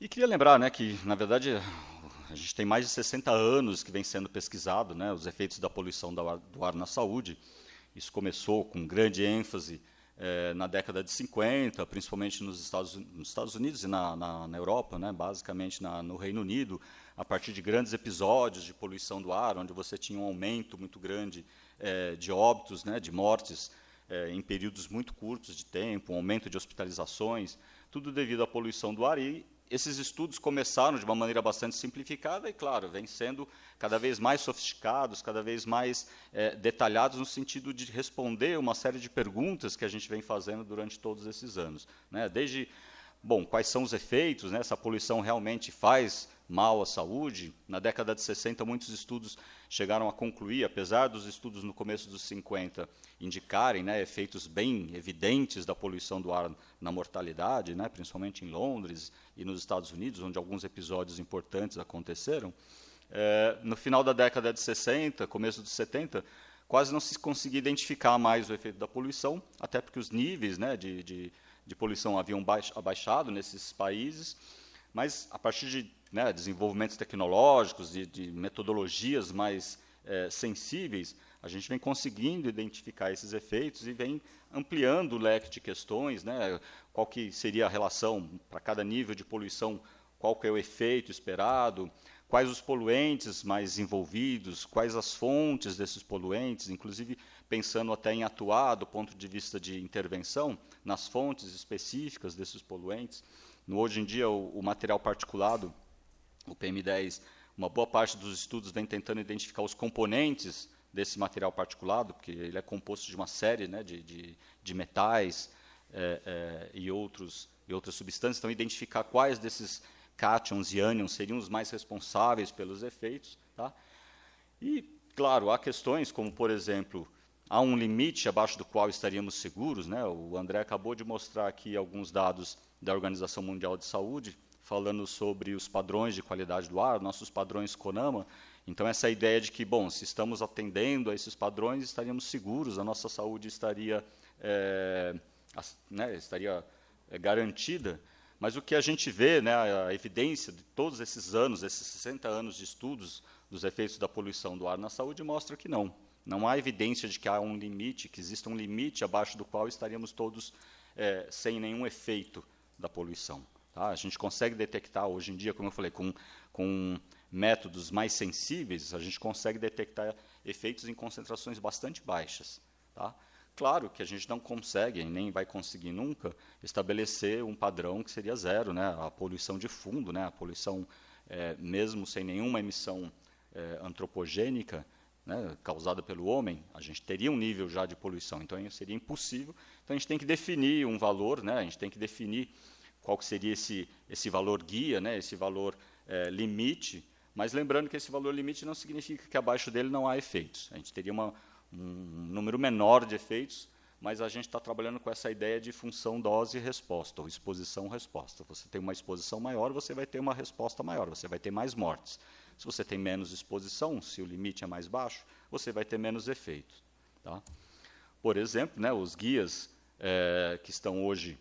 E queria lembrar, né, que, na verdade, a gente tem mais de 60 anos que vem sendo pesquisado, né, os efeitos da poluição do ar na saúde. Isso começou com grande ênfase na década de 50, principalmente nos Estados Unidos e na Europa, né, basicamente no Reino Unido, a partir de grandes episódios de poluição do ar, onde você tinha um aumento muito grande de óbitos, né, de mortes, em períodos muito curtos de tempo, um aumento de hospitalizações, tudo devido à poluição do ar. E esses estudos começaram de uma maneira bastante simplificada e, claro, vêm sendo cada vez mais sofisticados, cada vez mais detalhados no sentido de responder uma série de perguntas que a gente vem fazendo durante todos esses anos, né? Desde, bom, quais são os efeitos, né? Essa poluição realmente faz mal à saúde? Na década de 60, muitos estudos chegaram a concluir, apesar dos estudos no começo dos 50 indicarem, né, efeitos bem evidentes da poluição do ar na mortalidade, né, principalmente em Londres e nos Estados Unidos, onde alguns episódios importantes aconteceram. No final da década de 60, começo dos 70, quase não se conseguia identificar mais o efeito da poluição, até porque os níveis, né, de poluição haviam abaixado nesses países, mas a partir de, né, desenvolvimentos tecnológicos, de metodologias mais sensíveis, a gente vem conseguindo identificar esses efeitos e vem ampliando o leque de questões, né, qual que seria a relação para cada nível de poluição, qual que é o efeito esperado, quais os poluentes mais envolvidos, quais as fontes desses poluentes, inclusive pensando até em atuar do ponto de vista de intervenção nas fontes específicas desses poluentes. Hoje em dia, o material particulado, o PM10, uma boa parte dos estudos vem tentando identificar os componentes desse material particulado, porque ele é composto de uma série, né, de metais e outras substâncias. Então, identificar quais desses cátions e ânions seriam os mais responsáveis pelos efeitos. Tá? E, claro, há questões como, por exemplo, há um limite abaixo do qual estaríamos seguros, né? O André acabou de mostrar aqui alguns dados da Organização Mundial de Saúde, falando sobre os padrões de qualidade do ar, nossos padrões CONAMA. Então, essa ideia de que, bom, se estamos atendendo a esses padrões, estaríamos seguros, a nossa saúde estaria, estaria garantida. Mas o que a gente vê, né, a evidência de todos esses anos, esses 60 anos de estudos dos efeitos da poluição do ar na saúde, mostra que não. Não há evidência de que há um limite, que exista um limite abaixo do qual estaríamos todos sem nenhum efeito da poluição. Tá? A gente consegue detectar, hoje em dia, como eu falei, com métodos mais sensíveis, a gente consegue detectar efeitos em concentrações bastante baixas. Tá? Claro que a gente não consegue, nem vai conseguir nunca, estabelecer um padrão que seria zero, né? A poluição de fundo, né? A poluição, mesmo sem nenhuma emissão antropogênica, né, causada pelo homem, a gente teria um nível já de poluição, então seria impossível. Então, a gente tem que definir um valor, né? A gente tem que definir qual que seria esse valor guia, né? Esse valor limite, mas lembrando que esse valor limite não significa que abaixo dele não há efeitos. A gente teria um número menor de efeitos, mas a gente está trabalhando com essa ideia de função dose-resposta, ou exposição-resposta. Você tem uma exposição maior, você vai ter uma resposta maior, você vai ter mais mortes. Se você tem menos exposição, se o limite é mais baixo, você vai ter menos efeitos. Tá? Por exemplo, né, os guias que estão hoje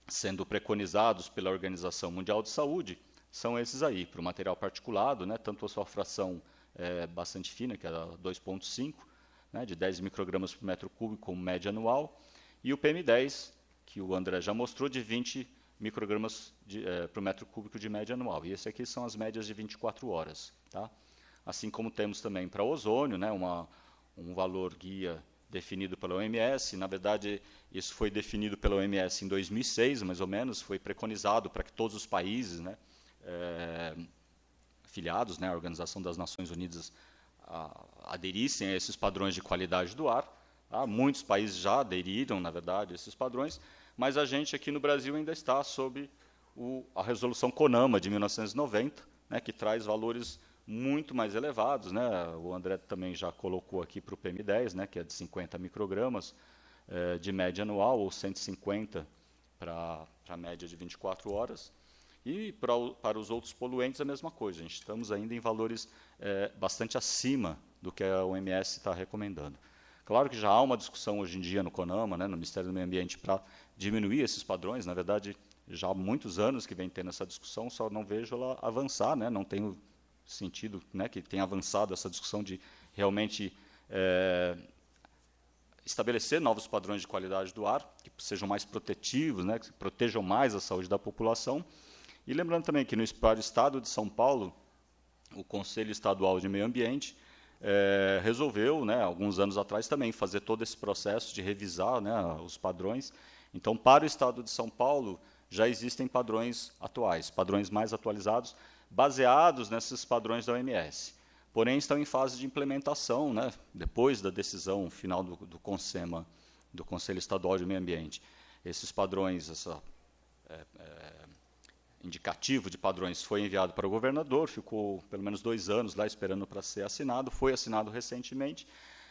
sendo preconizados pela Organização Mundial de Saúde são esses aí, para o material particulado, né, tanto a sua fração bastante fina, que é 2,5, né, de 10 microgramas por metro cúbico como média anual, e o PM10, que o André já mostrou, de 20 microgramas por metro cúbico de média anual. E esse aqui são as médias de 24 horas. Tá? Assim como temos também para ozônio, né, um valor guia definido pela OMS. Na verdade, isso foi definido pela OMS em 2006, mais ou menos, foi preconizado para que todos os países, né, afiliados, né, à Organização das Nações Unidas, aderissem a esses padrões de qualidade do ar. Tá? Muitos países já aderiram, na verdade, a esses padrões, mas a gente aqui no Brasil ainda está sob a resolução CONAMA de 1990, né, que traz valores muito mais elevados. Né? O André também já colocou aqui para o PM10, né, que é de 50 microgramas de média anual, ou 150 para a média de 24 horas. E para os outros poluentes a mesma coisa. A gente estamos ainda em valores bastante acima do que a OMS está recomendando. Claro que já há uma discussão hoje em dia no CONAMA, né, no Ministério do Meio Ambiente, para diminuir esses padrões. Na verdade, já há muitos anos que vem tendo essa discussão, só não vejo ela avançar, né? Não tenho sentido, né, que tenha avançado essa discussão de realmente estabelecer novos padrões de qualidade do ar, que sejam mais protetivos, né, que protejam mais a saúde da população. E lembrando também que no Estado de São Paulo, o Conselho Estadual de Meio Ambiente resolveu, né, alguns anos atrás também, fazer todo esse processo de revisar, né, os padrões. Então, para o Estado de São Paulo, já existem padrões atuais, padrões mais atualizados, baseados nesses padrões da OMS. Porém, estão em fase de implementação, né, depois da decisão final do CONSEMA, do Conselho Estadual de Meio Ambiente. Esses padrões, indicativo de padrões foi enviado para o governador, ficou pelo menos 2 anos lá esperando para ser assinado, foi assinado recentemente,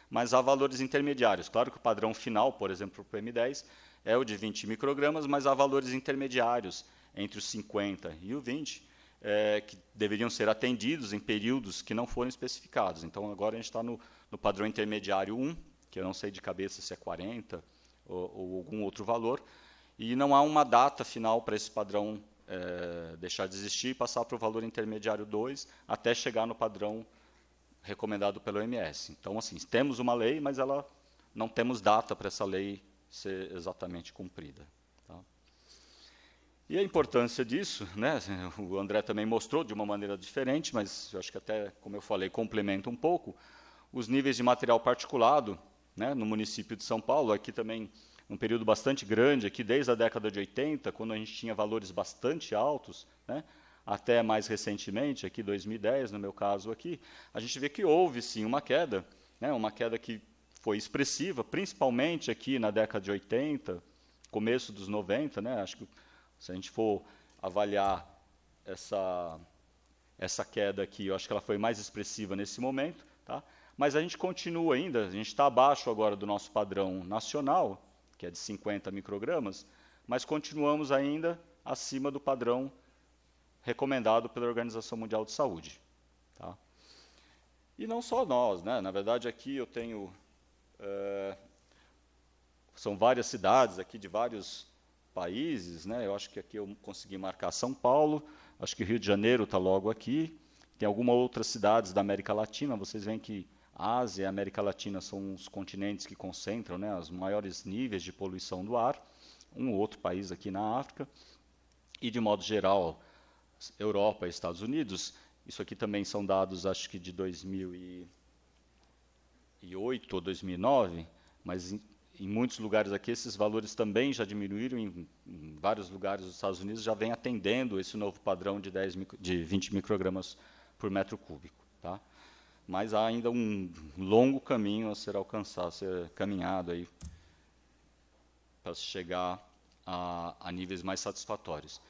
mas há valores intermediários. Claro que o padrão final, por exemplo, para o PM10, é o de 20 microgramas, mas há valores intermediários entre os 50 e o 20, que deveriam ser atendidos em períodos que não foram especificados. Então, agora a gente está no padrão intermediário 1, que eu não sei de cabeça se é 40 ou algum outro valor, e não há uma data final para esse padrão deixar de existir e passar para o valor intermediário 2, até chegar no padrão recomendado pela OMS. Então, assim, temos uma lei, mas ela não temos data para essa lei ser exatamente cumprida. Tá? E a importância disso, né, o André também mostrou de uma maneira diferente, mas eu acho que até, como eu falei, complementa um pouco, os níveis de material particulado, né, no município de São Paulo, aqui também um período bastante grande, aqui desde a década de 80, quando a gente tinha valores bastante altos, né, até mais recentemente, aqui 2010, no meu caso aqui, a gente vê que houve, sim, uma queda, né, uma queda que foi expressiva, principalmente aqui na década de 80, começo dos 90, né, acho que se a gente for avaliar essa queda aqui, eu acho que ela foi mais expressiva nesse momento, tá? Mas a gente continua ainda, a gente está abaixo agora do nosso padrão nacional, que é de 50 microgramas, mas continuamos ainda acima do padrão recomendado pela Organização Mundial de Saúde. Tá? E não só nós, né? Na verdade, aqui eu tenho... são várias cidades aqui de vários países, né? Eu acho que aqui eu consegui marcar São Paulo, acho que Rio de Janeiro está logo aqui, tem algumas outras cidades da América Latina, vocês veem que a Ásia e a América Latina são os continentes que concentram, né, os maiores níveis de poluição do ar, um ou outro país aqui na África, e de modo geral, Europa e Estados Unidos. Isso aqui também são dados, acho que de 2008 ou 2009, mas em muitos lugares aqui esses valores também já diminuíram, em vários lugares dos Estados Unidos já vem atendendo esse novo padrão de 20 microgramas por metro cúbico. Tá? Mas há ainda um longo caminho a ser alcançado, a ser caminhado aí para chegar a níveis mais satisfatórios.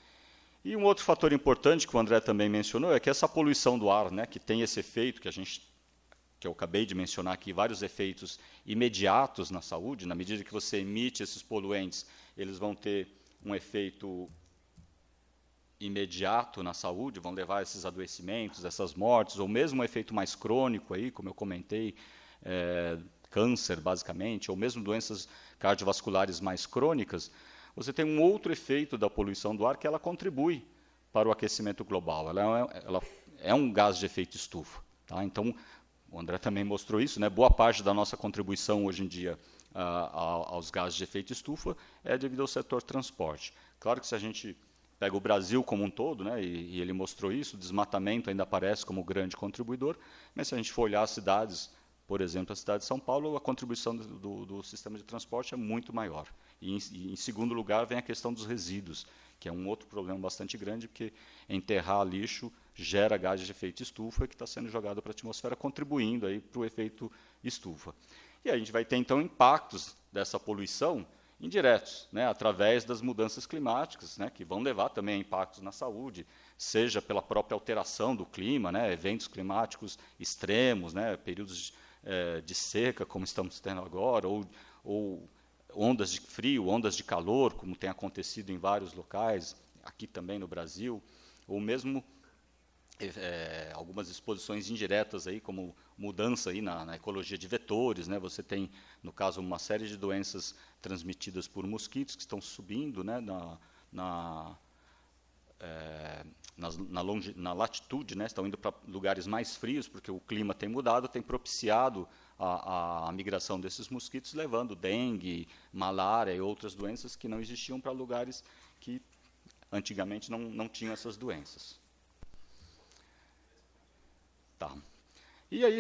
E um outro fator importante que o André também mencionou é que essa poluição do ar, né, que tem esse efeito que eu acabei de mencionar aqui, vários efeitos imediatos na saúde, na medida que você emite esses poluentes, eles vão ter um efeito imediato na saúde, vão levar a esses adoecimentos, essas mortes, ou mesmo um efeito mais crônico, aí, como eu comentei, câncer, basicamente, ou mesmo doenças cardiovasculares mais crônicas, você tem um outro efeito da poluição do ar que ela contribui para o aquecimento global. Ela é um gás de efeito estufa. Tá? Então, o André também mostrou isso, né? Boa parte da nossa contribuição hoje em dia aos gases de efeito estufa é devido ao setor transporte. Claro que se a gente pega o Brasil como um todo, né, e ele mostrou isso, o desmatamento ainda aparece como grande contribuidor, mas se a gente for olhar as cidades, por exemplo, a cidade de São Paulo, a contribuição do sistema de transporte é muito maior. E, em segundo lugar, vem a questão dos resíduos, que é um outro problema bastante grande, porque enterrar lixo gera gás de efeito estufa, que está sendo jogado para a atmosfera, contribuindo aí para o efeito estufa. E a gente vai ter, então, impactos dessa poluição indiretos, né, através das mudanças climáticas, né, que vão levar também a impactos na saúde, seja pela própria alteração do clima, né, eventos climáticos extremos, né, períodos de seca, como estamos tendo agora, ou ondas de frio, ondas de calor, como tem acontecido em vários locais, aqui também no Brasil, ou mesmo algumas exposições indiretas, aí, como mudança aí na ecologia de vetores, né? Você tem, no caso, uma série de doenças transmitidas por mosquitos que estão subindo, né, na latitude, né, estão indo para lugares mais frios, porque o clima tem mudado, tem propiciado a migração desses mosquitos, levando dengue, malária e outras doenças que não existiam para lugares que antigamente não tinham essas doenças. Tá. E aí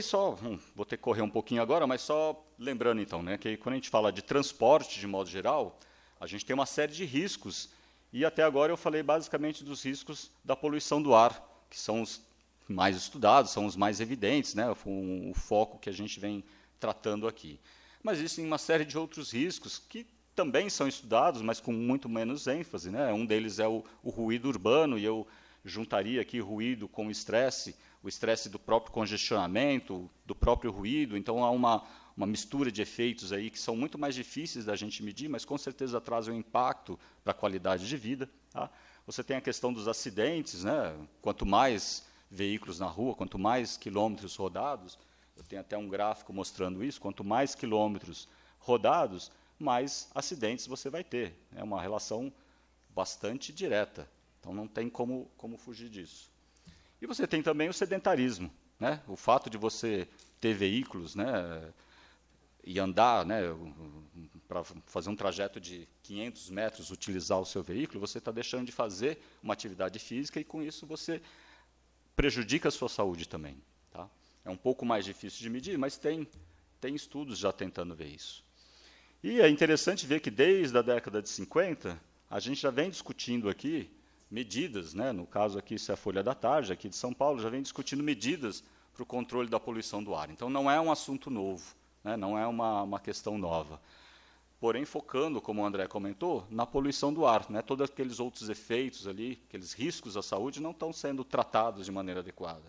vou ter que correr um pouquinho agora, mas só lembrando então, né, que quando a gente fala de transporte de modo geral, a gente tem uma série de riscos, e até agora eu falei basicamente dos riscos da poluição do ar, que são os mais estudados, são os mais evidentes, né, o foco que a gente vem tratando aqui. Mas existem uma série de outros riscos que também são estudados, mas com muito menos ênfase, né? Um deles é o ruído urbano, e eu juntaria aqui ruído com estresse, o estresse do próprio congestionamento, do próprio ruído. Então, há uma mistura de efeitos aí que são muito mais difíceis da gente medir, mas com certeza trazem um impacto para a qualidade de vida. Tá? Você tem a questão dos acidentes, né? Quanto mais veículos na rua, quanto mais quilômetros rodados, eu tenho até um gráfico mostrando isso, quanto mais quilômetros rodados, mais acidentes você vai ter. É uma relação bastante direta, então não tem como fugir disso. E você tem também o sedentarismo, né? O fato de você ter veículos, né, e andar, né, para fazer um trajeto de 500 metros, utilizar o seu veículo, você está deixando de fazer uma atividade física e, com isso, você prejudica a sua saúde também. Tá? É um pouco mais difícil de medir, mas tem estudos já tentando ver isso. E é interessante ver que, desde a década de 50, a gente já vem discutindo aqui medidas, né, no caso aqui, isso é a Folha da Tarde, aqui de São Paulo, já vem discutindo medidas para o controle da poluição do ar. Então, não é um assunto novo, né, não é uma questão nova. Porém, focando, como o André comentou, na poluição do ar. Né, todos aqueles outros efeitos ali, aqueles riscos à saúde, não estão sendo tratados de maneira adequada.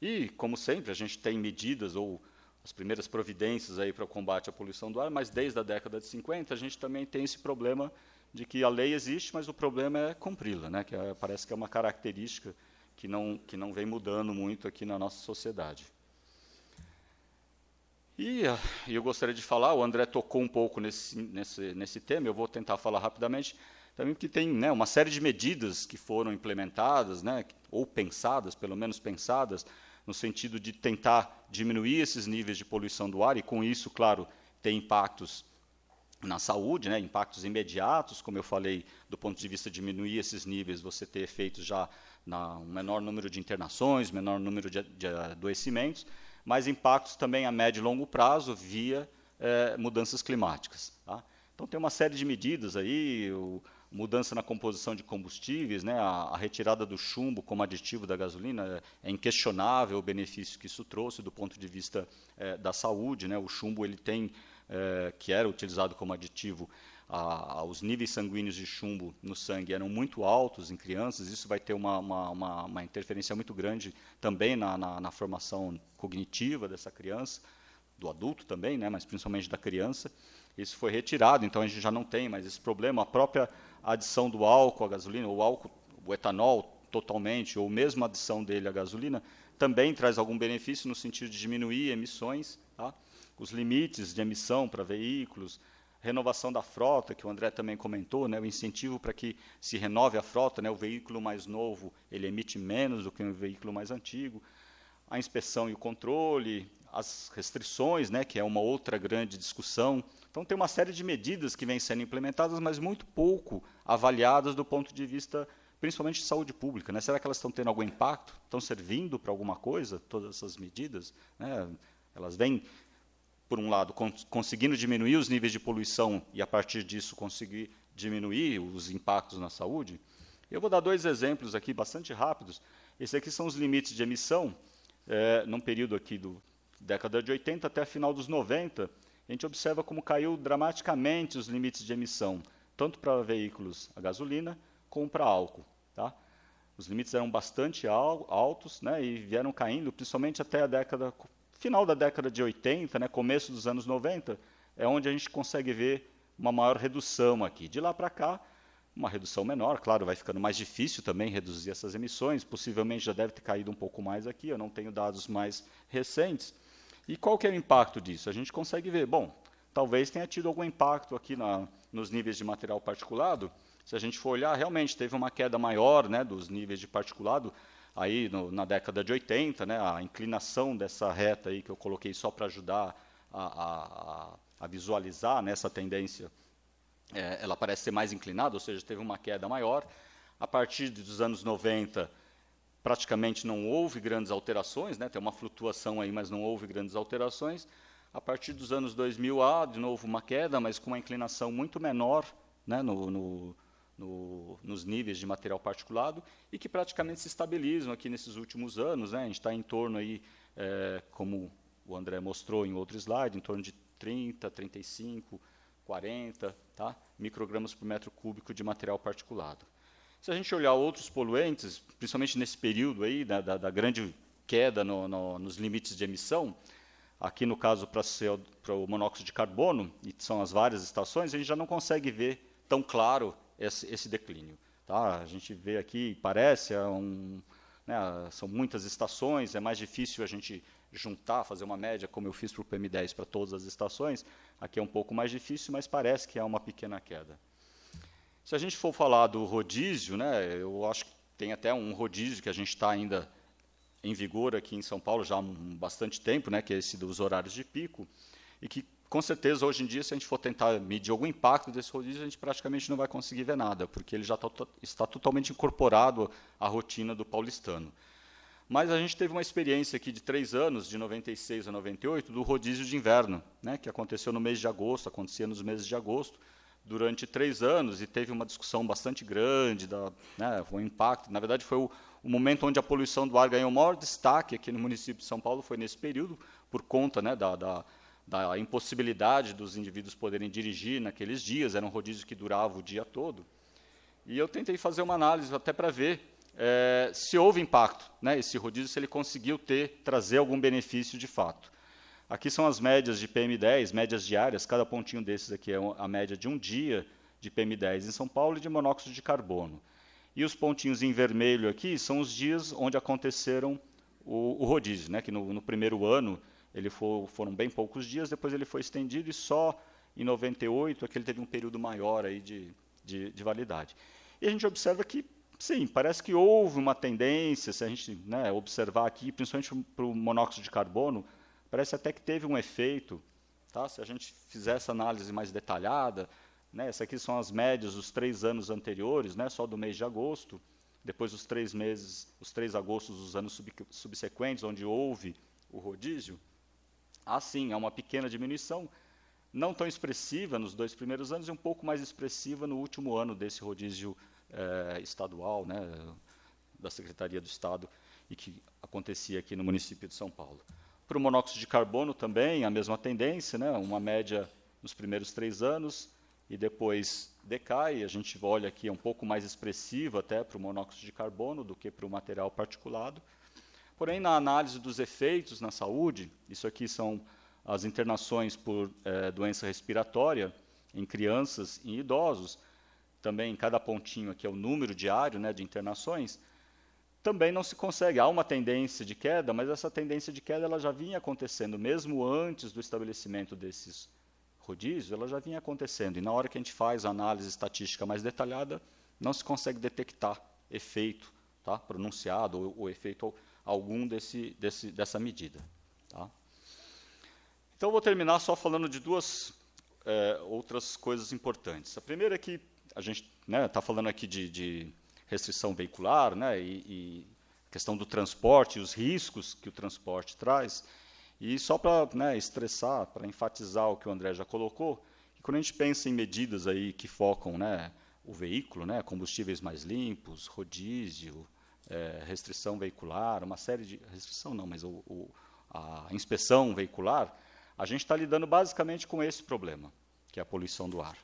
E, como sempre, a gente tem medidas ou as primeiras providências aí para o combate à poluição do ar, mas desde a década de 50 a gente também tem esse problema de que a lei existe, mas o problema é cumpri-la, né? Parece que é uma característica que não vem mudando muito aqui na nossa sociedade. E eu gostaria de falar, o André tocou um pouco nesse tema, eu vou tentar falar rapidamente, também porque tem, né, uma série de medidas que foram implementadas, né, ou pensadas, pelo menos pensadas, no sentido de tentar diminuir esses níveis de poluição do ar, e com isso, claro, ter impactos na saúde, né, impactos imediatos, como eu falei, do ponto de vista de diminuir esses níveis, você ter efeitos já um menor número de internações, menor número de adoecimentos, mas impactos também a médio e longo prazo via mudanças climáticas. Tá? Então, tem uma série de medidas aí, mudança na composição de combustíveis, né, a retirada do chumbo como aditivo da gasolina, é inquestionável o benefício que isso trouxe do ponto de vista da saúde. Né, o chumbo ele tem, que era utilizado como aditivo, os níveis sanguíneos de chumbo no sangue eram muito altos em crianças, isso vai ter uma interferência muito grande também na formação cognitiva dessa criança, do adulto também, né, mas principalmente da criança. Isso foi retirado, então a gente já não tem mais esse problema. A própria adição do álcool à gasolina, o etanol totalmente, ou mesmo a adição dele à gasolina, também traz algum benefício no sentido de diminuir emissões, tá? Os limites de emissão para veículos, renovação da frota, que o André também comentou, né, o incentivo para que se renove a frota, né, o veículo mais novo ele emite menos do que o veículo mais antigo, a inspeção e o controle, as restrições, né, que é uma outra grande discussão. Então, tem uma série de medidas que vêm sendo implementadas, mas muito pouco avaliadas do ponto de vista, principalmente de saúde pública. Né? Será que elas estão tendo algum impacto? Estão servindo para alguma coisa, todas essas medidas? Né? Elas vêm, por um lado, conseguindo diminuir os níveis de poluição e, a partir disso, conseguir diminuir os impactos na saúde? Eu vou dar 2 exemplos aqui bastante rápidos. Esses aqui são os limites de emissão, num período aqui do década de 80 até a final dos 90, a gente observa como caiu dramaticamente os limites de emissão, tanto para veículos a gasolina, como para álcool. Tá? Os limites eram bastante altos, né, e vieram caindo, principalmente até final da década de 80, né, começo dos anos 90, é onde a gente consegue ver uma maior redução aqui. De lá para cá, uma redução menor, claro, vai ficando mais difícil também reduzir essas emissões, possivelmente já deve ter caído um pouco mais aqui, eu não tenho dados mais recentes. E qual que é o impacto disso? A gente consegue ver, bom, talvez tenha tido algum impacto aqui nos níveis de material particulado, se a gente for olhar, realmente teve uma queda maior, né, dos níveis de particulado aí na década de 80, né, a inclinação dessa reta aí que eu coloquei só para ajudar a visualizar, né, essa tendência, ela parece ser mais inclinada, ou seja, teve uma queda maior. A partir dos anos 90, praticamente não houve grandes alterações, né, tem uma flutuação aí, mas não houve grandes alterações. A partir dos anos 2000, há de novo uma queda, mas com uma inclinação muito menor, né, nos níveis de material particulado, e que praticamente se estabilizam aqui nesses últimos anos, né? A gente está em torno aí, como o André mostrou em outro slide, em torno de 30, 35, 40, tá? Microgramas por metro cúbico de material particulado. Se a gente olhar outros poluentes, principalmente nesse período aí da grande queda nos limites de emissão, aqui no caso para o monóxido de carbono, e são as várias estações, a gente já não consegue ver tão claro esse declínio. Tá? A gente vê aqui, parece, né, são muitas estações, é mais difícil a gente juntar, fazer uma média, como eu fiz para o PM10 para todas as estações. Aqui é um pouco mais difícil, mas parece que há uma pequena queda. Se a gente for falar do rodízio, né, eu acho que tem até um rodízio que a gente está ainda em vigor aqui em São Paulo já há bastante tempo, né, que é esse dos horários de pico, e que, com certeza, hoje em dia, se a gente for tentar medir algum impacto desse rodízio, a gente praticamente não vai conseguir ver nada, porque ele já está totalmente incorporado à rotina do paulistano. Mas a gente teve uma experiência aqui de 3 anos, de 96 a 98, do rodízio de inverno, né, que aconteceu no mês de agosto, acontecia nos meses de agosto, durante 3 anos, e teve uma discussão bastante grande, né, foi um impacto. Na verdade, foi o momento onde a poluição do ar ganhou o maior destaque aqui no município de São Paulo, foi nesse período, por conta, né, da impossibilidade dos indivíduos poderem dirigir naqueles dias, era um rodízio que durava o dia todo. E eu tentei fazer uma análise até para ver se houve impacto, né, esse rodízio, se ele conseguiu trazer algum benefício de fato. Aqui são as médias de PM10, médias diárias, cada pontinho desses aqui é a média de um dia de PM10 em São Paulo e de monóxido de carbono. E os pontinhos em vermelho aqui são os dias onde aconteceram o rodízio, né, que no primeiro ano foram bem poucos dias, depois ele foi estendido e só em 98 ele teve um período maior aí de validade. E a gente observa que, sim, parece que houve uma tendência, se a gente, né, observar aqui, principalmente para o monóxido de carbono, parece até que teve um efeito, tá? Se a gente fizer essa análise mais detalhada, né, essas aqui são as médias dos 3 anos anteriores, né, só do mês de agosto, depois os 3 agostos dos anos subsequentes, onde houve o rodízio. Sim, há uma pequena diminuição, não tão expressiva nos 2 primeiros anos e um pouco mais expressiva no último ano desse rodízio estadual, né, da Secretaria do Estado, e que acontecia aqui no município de São Paulo. Para o monóxido de carbono também, a mesma tendência, né, uma média nos primeiros 3 anos, e depois decai. A gente olha aqui, é um pouco mais expressiva até para o monóxido de carbono do que para o material particulado. Porém, na análise dos efeitos na saúde, isso aqui são as internações por doença respiratória em crianças e idosos, também cada pontinho aqui é o número diário, né, de internações, também não se consegue. Há uma tendência de queda, mas essa tendência de queda ela já vinha acontecendo, mesmo antes do estabelecimento desses rodízios, ela já vinha acontecendo. E na hora que a gente faz a análise estatística mais detalhada, não se consegue detectar efeito, tá, pronunciado ou efeito algum dessa medida. Tá? Então, eu vou terminar só falando de 2 outras coisas importantes. A primeira é que a gente está falando aqui de restrição veicular, né, e questão do transporte, os riscos que o transporte traz. E só para, né, estressar, para enfatizar o que o André já colocou, que quando a gente pensa em medidas aí que focam, né, o veículo, né, combustíveis mais limpos, rodízio, restrição veicular, uma série de... Restrição não, mas a inspeção veicular, a gente está lidando basicamente com esse problema, que é a poluição do ar.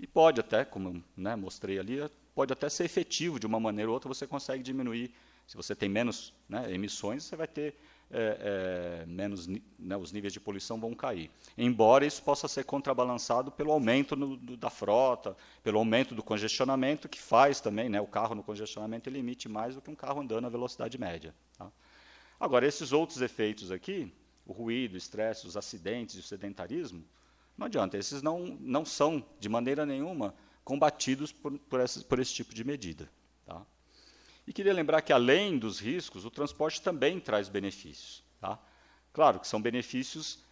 E pode até, como, né, mostrei ali, pode até ser efetivo de uma maneira ou outra, você consegue diminuir. Se você tem menos, né, emissões, você vai ter menos, né, os níveis de poluição vão cair. Embora isso possa ser contrabalançado pelo aumento da frota, pelo aumento do congestionamento, que faz também, né, o carro no congestionamento ele emite mais do que um carro andando à velocidade média. Tá? Agora, esses outros efeitos aqui, o ruído, o estresse, os acidentes e o sedentarismo, não adianta, esses não são, de maneira nenhuma, combatidos por esse tipo de medida. Tá? E queria lembrar que, além dos riscos, o transporte também traz benefícios. Tá? Claro que são benefícios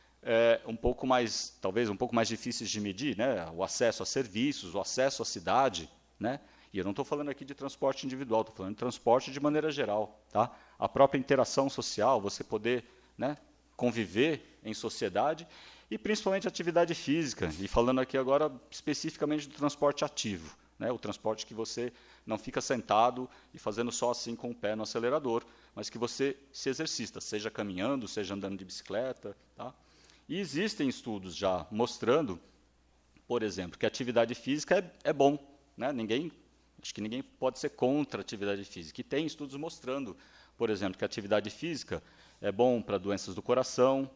talvez um pouco mais difíceis de medir, né? O acesso a serviços, o acesso à cidade, né? E eu não estou falando aqui de transporte individual, estou falando de transporte de maneira geral. Tá? A própria interação social, você poder, né, conviver em sociedade, e principalmente atividade física, e falando aqui agora especificamente do transporte ativo, né, o transporte que você não fica sentado e fazendo só assim com o pé no acelerador, mas que você se exercita, seja caminhando, seja andando de bicicleta. Tá? E existem estudos já mostrando, por exemplo, que a atividade física é bom. Né? Acho que ninguém pode ser contra a atividade física. E tem estudos mostrando, por exemplo, que a atividade física é bom para doenças do coração,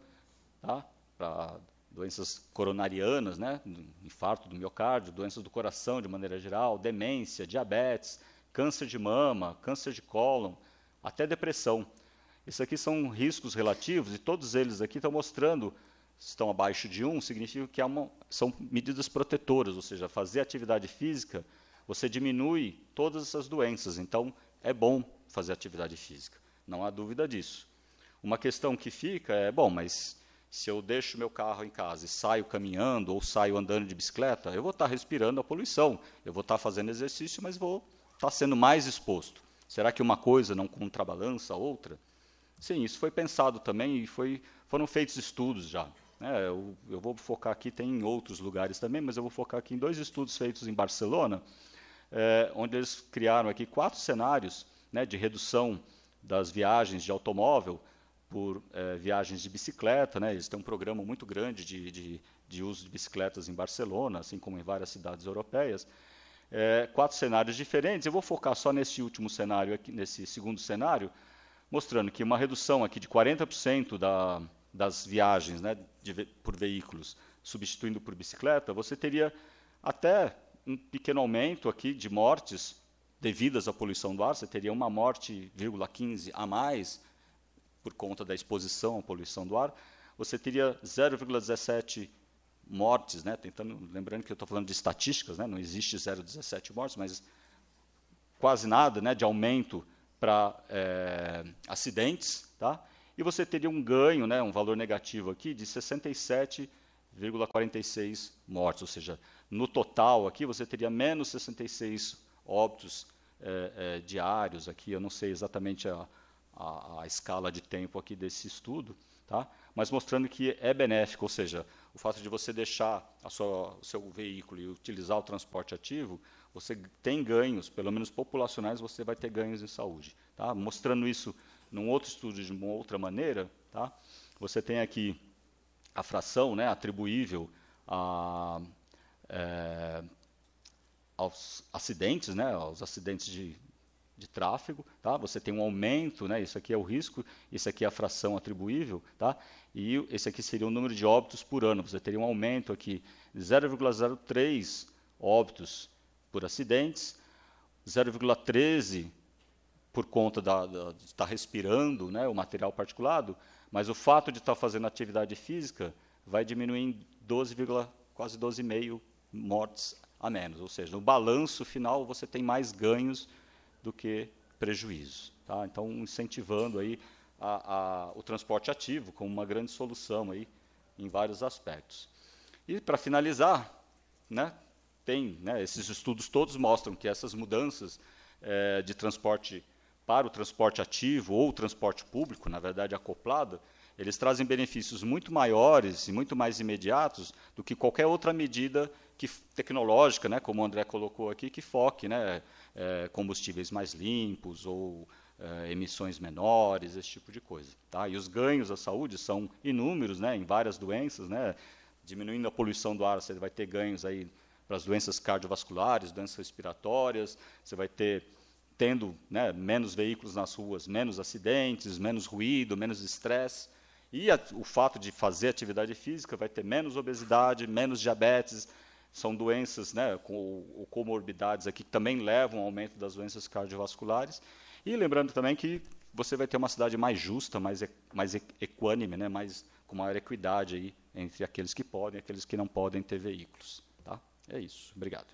tá? Para doenças coronarianas, né? Infarto do miocárdio, doenças do coração de maneira geral, demência, diabetes, câncer de mama, câncer de cólon, até depressão. Esses aqui são riscos relativos, e todos eles aqui estão mostrando, estão abaixo de 1, significa que são medidas protetoras, ou seja, fazer atividade física, você diminui todas essas doenças. Então, é bom fazer atividade física, não há dúvida disso. Uma questão que fica mas se eu deixo meu carro em casa e saio caminhando ou saio andando de bicicleta, eu vou estar respirando a poluição, eu vou estar fazendo exercício, mas vou estar sendo mais exposto. Será que uma coisa não contrabalança a outra? Sim, isso foi pensado também e foram feitos estudos já. Eu vou focar aqui, tem em outros lugares também, mas eu vou focar aqui em 2 estudos feitos em Barcelona, onde eles criaram aqui 4 cenários, né, de redução das viagens de automóvel por viagens de bicicleta. Né? Eles têm um programa muito grande de uso de bicicletas em Barcelona, assim como em várias cidades europeias. 4 cenários diferentes. Eu vou focar só nesse último cenário, aqui, nesse segundo cenário, mostrando que uma redução aqui de 40% das viagens, né, por veículos, substituindo por bicicleta, você teria até um pequeno aumento aqui de mortes devidas à poluição do ar. Você teria uma morte, 15 a mais por conta da exposição à poluição do ar. Você teria 0,17 mortes, né? Lembrando que eu estou falando de estatísticas, né? Não existe 0,17 mortes, mas quase nada, né, de aumento para acidentes. Tá? E você teria um ganho, né, um valor negativo aqui, de 67,46 mortes, ou seja, no total aqui você teria menos 66 óbitos diários aqui. Eu não sei exatamente a escala de tempo aqui desse estudo, tá? Mas mostrando que é benéfico, ou seja, o fato de você deixar o seu veículo e utilizar o transporte ativo, você tem ganhos, pelo menos populacionais, você vai ter ganhos em saúde. Tá? Mostrando isso num outro estudo de uma outra maneira, tá? Você tem aqui a fração, né, atribuível aos acidentes, né, aos acidentes de tráfego. Tá? Você tem um aumento, né, isso aqui é o risco, isso aqui é a fração atribuível, tá? E esse aqui seria o número de óbitos por ano. Você teria um aumento aqui de 0,03 óbitos por acidentes, 0,13 por conta de estar respirando, né, o material particulado, mas o fato de estar fazendo atividade física vai diminuir em quase 12,5 mortes a menos. Ou seja, no balanço final você tem mais ganhos do que prejuízos. Tá? Então, incentivando aí o transporte ativo como uma grande solução aí em vários aspectos. E, para finalizar, né, esses estudos todos mostram que essas mudanças de transporte para o transporte ativo ou o transporte público, na verdade acoplado, eles trazem benefícios muito maiores e muito mais imediatos do que qualquer outra medida tecnológica, né, como o André colocou aqui, que foque, né, combustíveis mais limpos ou emissões menores, esse tipo de coisa. Tá? E os ganhos à saúde são inúmeros, né, em várias doenças. Né, diminuindo a poluição do ar, você vai ter ganhos aí para as doenças cardiovasculares, doenças respiratórias, você vai tendo, né, menos veículos nas ruas, menos acidentes, menos ruído, menos estresse. E o fato de fazer atividade física vai ter menos obesidade, menos diabetes. São doenças, né, com comorbidades aqui que também levam ao aumento das doenças cardiovasculares. E lembrando também que você vai ter uma cidade mais justa, mais equânime, né, com maior equidade aí entre aqueles que podem e aqueles que não podem ter veículos. Tá? É isso. Obrigado.